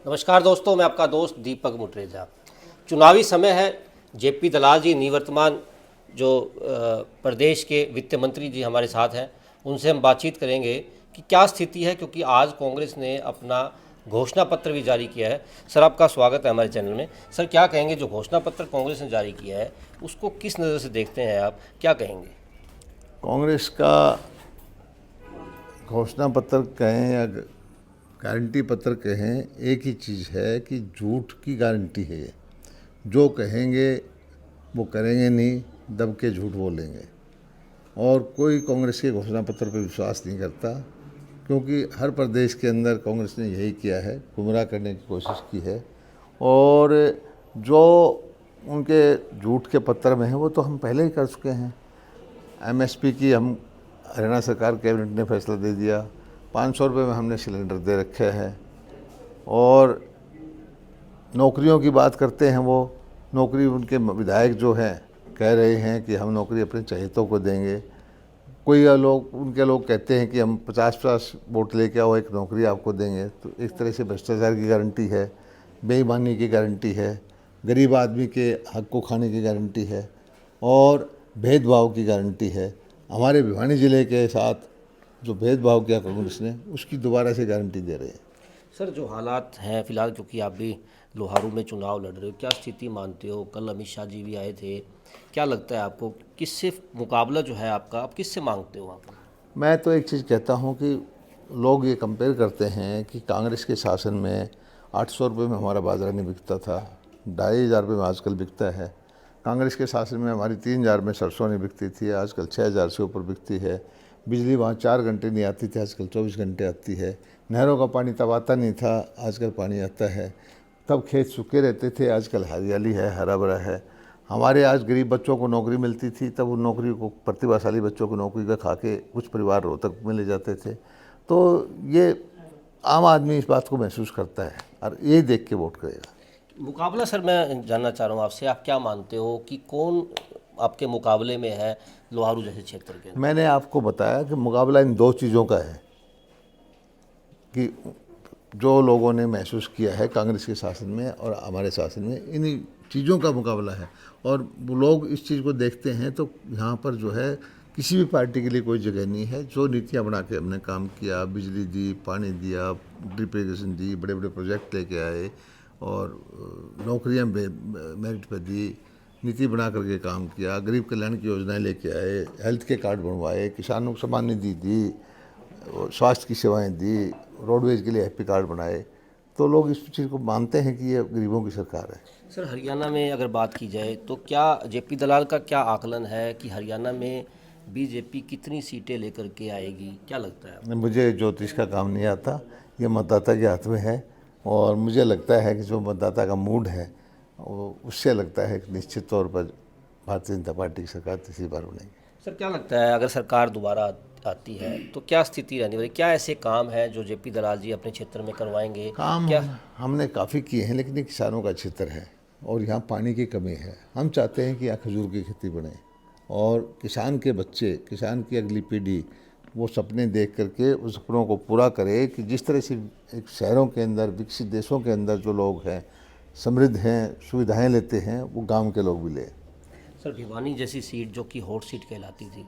नमस्कार दोस्तों, मैं आपका दोस्त दीपक मुटरेजा। चुनावी समय है। जेपी दलाल जी निवर्तमान जो प्रदेश के वित्त मंत्री जी हमारे साथ हैं, उनसे हम बातचीत करेंगे कि क्या स्थिति है, क्योंकि आज कांग्रेस ने अपना घोषणा पत्र भी जारी किया है। सर, आपका स्वागत है हमारे चैनल में। सर, क्या कहेंगे, जो घोषणा पत्र कांग्रेस ने जारी किया है उसको किस नज़र से देखते हैं आप, क्या कहेंगे? कांग्रेस का घोषणा पत्र कहें या गारंटी पत्र कहें, एक ही चीज़ है कि झूठ की गारंटी है। ये जो कहेंगे वो करेंगे नहीं, दब के झूठ बोलेंगे। और कोई कांग्रेस के घोषणा पत्र पर विश्वास नहीं करता, क्योंकि हर प्रदेश के अंदर कांग्रेस ने यही किया है, गुमराह करने की कोशिश की है। और जो उनके झूठ के पत्र में है वो तो हम पहले ही कर चुके हैं। एमएसपी की हम हरियाणा सरकार कैबिनेट ने फैसला दे दिया, 500 रुपये में हमने सिलेंडर दे रखे हैं। और नौकरियों की बात करते हैं, वो नौकरी उनके विधायक जो हैं कह रहे हैं कि हम नौकरी अपने चहेतों को देंगे। कोई उनके लोग कहते हैं कि हम 50-50 वोट लेके आओ, एक नौकरी आपको देंगे। तो एक तरह से भ्रष्टाचार की गारंटी है, बेईमानी की गारंटी है, गरीब आदमी के हक को खाने की गारंटी है और भेदभाव की गारंटी है। हमारे भिवानी ज़िले के साथ जो भेदभाव किया कांग्रेस ने, उसकी दोबारा से गारंटी दे रहे हैं। सर, जो हालात हैं फिलहाल, क्योंकि आप भी लोहारू में चुनाव लड़ रहे हो, क्या स्थिति मानते हो? कल अमित शाह जी भी आए थे। क्या लगता है आपको, किससे मुकाबला जो है आपका, आप किससे मांगते हो आप? मैं तो एक चीज़ कहता हूँ कि लोग ये कंपेयर करते हैं कि कांग्रेस के शासन में 800 रुपये में हमारा बाजरा नहीं बिकता था, 2500 रुपये में आजकल बिकता है। कांग्रेस के शासन में हमारी 3000 में सरसों नहीं बिकती थी, आजकल 6000 से ऊपर बिकती है। बिजली वहाँ 4 घंटे नहीं आती थी, आजकल 24 घंटे आती है। नहरों का पानी तब आता नहीं था, आजकल पानी आता है। तब खेत सूखे रहते थे, आजकल हरियाली है, हरा भरा है। हमारे आज गरीब बच्चों को नौकरी मिलती थी, तब उन नौकरी को, प्रतिभाशाली बच्चों को नौकरी का खा के कुछ परिवार रोहतक में ले जाते थे। तो ये आम आदमी इस बात को महसूस करता है और ये देख के वोट करेगा। मुकाबला, सर मैं जानना चाह रहा हूँ आपसे, आप क्या मानते हो कि कौन आपके मुकाबले में है लोहारू जैसे क्षेत्र के? मैंने आपको बताया कि मुकाबला इन दो चीज़ों का है, कि जो लोगों ने महसूस किया है कांग्रेस के शासन में और हमारे शासन में, इन्हीं चीज़ों का मुकाबला है। और वो लोग इस चीज़ को देखते हैं तो यहाँ पर जो है किसी भी पार्टी के लिए कोई जगह नहीं है। जो नीतियाँ बना के हमने काम किया, बिजली दी, पानी दिया, ड्रिप इरिगेशन दी, बड़े बड़े प्रोजेक्ट लेके आए और नौकरियाँ मेरिट पर दी, नीति बना करके काम किया, गरीब कल्याण की योजनाएं लेके आए, हेल्थ के कार्ड बनवाए, किसानों को सम्मान निधि दी, स्वास्थ्य की सेवाएं दी, रोडवेज के लिए हैप्पी कार्ड बनाए। तो लोग इस चीज़ को मानते हैं कि ये गरीबों की सरकार है। सर, हरियाणा में अगर बात की जाए तो क्या जेपी दलाल का क्या आकलन है कि हरियाणा में बीजेपी कितनी सीटें लेकर के आएगी, क्या लगता है आपको? मुझे ज्योतिष का काम नहीं आता, ये मतदाता के हाथ में है। और मुझे लगता है कि जो मतदाता का मूड है वो, उससे लगता है कि निश्चित तौर पर भारतीय जनता पार्टी की सरकार तीसरी बार बनेगी। सर, क्या लगता है अगर सरकार दोबारा आती है तो क्या स्थिति रहने वाली? क्या ऐसे काम हैं जो जेपी दलाल जी अपने क्षेत्र में करवाएंगे? काम क्या हमने काफ़ी किए हैं, लेकिन ये किसानों का क्षेत्र है और यहाँ पानी की कमी है। हम चाहते हैं कि यहाँ खजूर की खेती बने और किसान के बच्चे, किसान की अगली पीढ़ी वो सपने देख करके उस सपनों को पूरा करे कि जिस तरह से एक शहरों के अंदर, विकसित देशों के अंदर जो लोग हैं, समृद्ध हैं, सुविधाएं लेते हैं, वो गांव के लोग भी लें। सर, भिवानी जैसी सीट जो कि हॉट सीट कहलाती थी,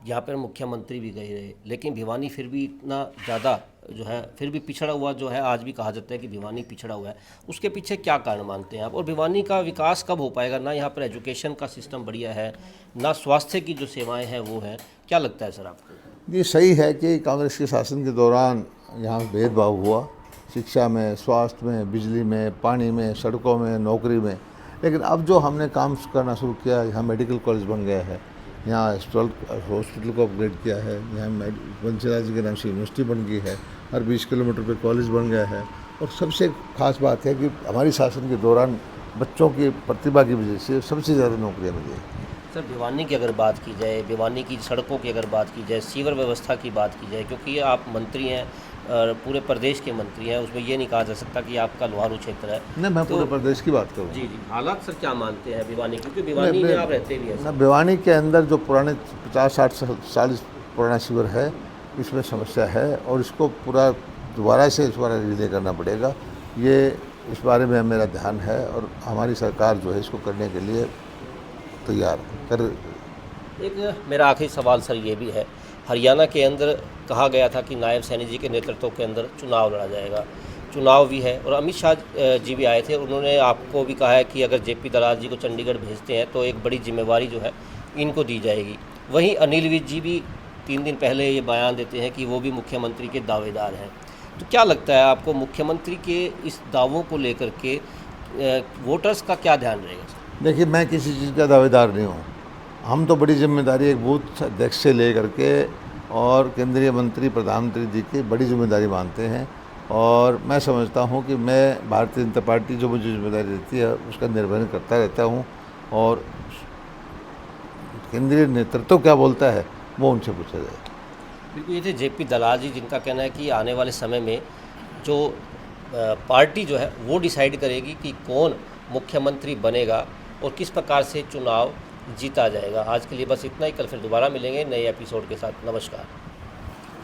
यहाँ पर मुख्यमंत्री भी गए रहे, लेकिन भिवानी फिर भी इतना ज़्यादा जो है फिर भी पिछड़ा हुआ जो है, आज भी कहा जाता है कि भिवानी पिछड़ा हुआ है। उसके पीछे क्या कारण मानते हैं आप? और भिवानी का विकास कब हो पाएगा? ना यहाँ पर एजुकेशन का सिस्टम बढ़िया है, ना स्वास्थ्य की जो सेवाएं हैं वो है। क्या लगता है सर आपको? ये सही है कि कांग्रेस के शासन के दौरान यहाँ भेदभाव हुआ, शिक्षा में, स्वास्थ्य में, बिजली में, पानी में, सड़कों में, नौकरी में। लेकिन अब जो हमने काम करना शुरू किया, यहाँ मेडिकल कॉलेज बन गया है, यहाँ हॉस्पिटल को अपग्रेड किया है, यहाँ वंशिराज जी के नाम से यूनिवर्सिटी बन गई है, हर 20 किलोमीटर पे कॉलेज बन गया है। और सबसे खास बात है कि हमारी शासन के दौरान बच्चों की प्रतिभा की वजह से सबसे ज़्यादा नौकरियाँ मिली हैं। सर, भिवानी की अगर बात की जाए, भिवानी की सड़कों की अगर बात की जाए, सीवर व्यवस्था की बात की जाए, क्योंकि आप मंत्री हैं और पूरे प्रदेश के मंत्री हैं, उसमें ये नहीं कहा जा सकता कि आपका लोहारू क्षेत्र है। नहीं, मैं पूरे प्रदेश की बात करूँ। जी जी, हालात सर क्या मानते हैं भिवानी, क्योंकि भिवानी में आप रहते भी हैं ना, भिवानी के अंदर जो पुराने 50-60 साल पुराना शिविर है, इसमें समस्या है और इसको पूरा दोबारा से रिले करना पड़ेगा। ये इस बारे में मेरा ध्यान है और हमारी सरकार जो है इसको करने के लिए तैयार कर। एक मेरा आखिरी सवाल सर ये भी है, हरियाणा के अंदर कहा गया था कि नायब सैनी जी के नेतृत्व के अंदर चुनाव लड़ा जाएगा, चुनाव भी है और अमित शाह जी भी आए थे, उन्होंने आपको भी कहा है कि अगर जेपी दलाल जी को चंडीगढ़ भेजते हैं तो एक बड़ी जिम्मेवारी जो है इनको दी जाएगी। वहीं अनिल विज जी भी 3 दिन पहले ये बयान देते हैं कि वो भी मुख्यमंत्री के दावेदार हैं। तो क्या लगता है आपको मुख्यमंत्री के इस दावों को लेकर के वोटर्स का क्या ध्यान रहेगा? देखिए, मैं किसी चीज़ का दावेदार नहीं हूँ। हम तो बड़ी जिम्मेदारी एक बूथ अध्यक्ष से लेकर के और केंद्रीय मंत्री प्रधानमंत्री जी की बड़ी जिम्मेदारी मानते हैं और मैं समझता हूँ कि मैं भारतीय जनता पार्टी जो मुझे जिम्मेदारी देती है उसका निर्वहन करता रहता हूँ और केंद्रीय नेतृत्व क्या बोलता है वो उनसे पूछा जाए। बिल्कुल, ये थे जेपी दलाल जी, जिनका कहना है कि आने वाले समय में जो पार्टी जो है वो डिसाइड करेगी कि कौन मुख्यमंत्री बनेगा और किस प्रकार से चुनाव जीता जाएगा। आज के लिए बस इतना ही, कल फिर दोबारा मिलेंगे नए एपिसोड के साथ। नमस्कार।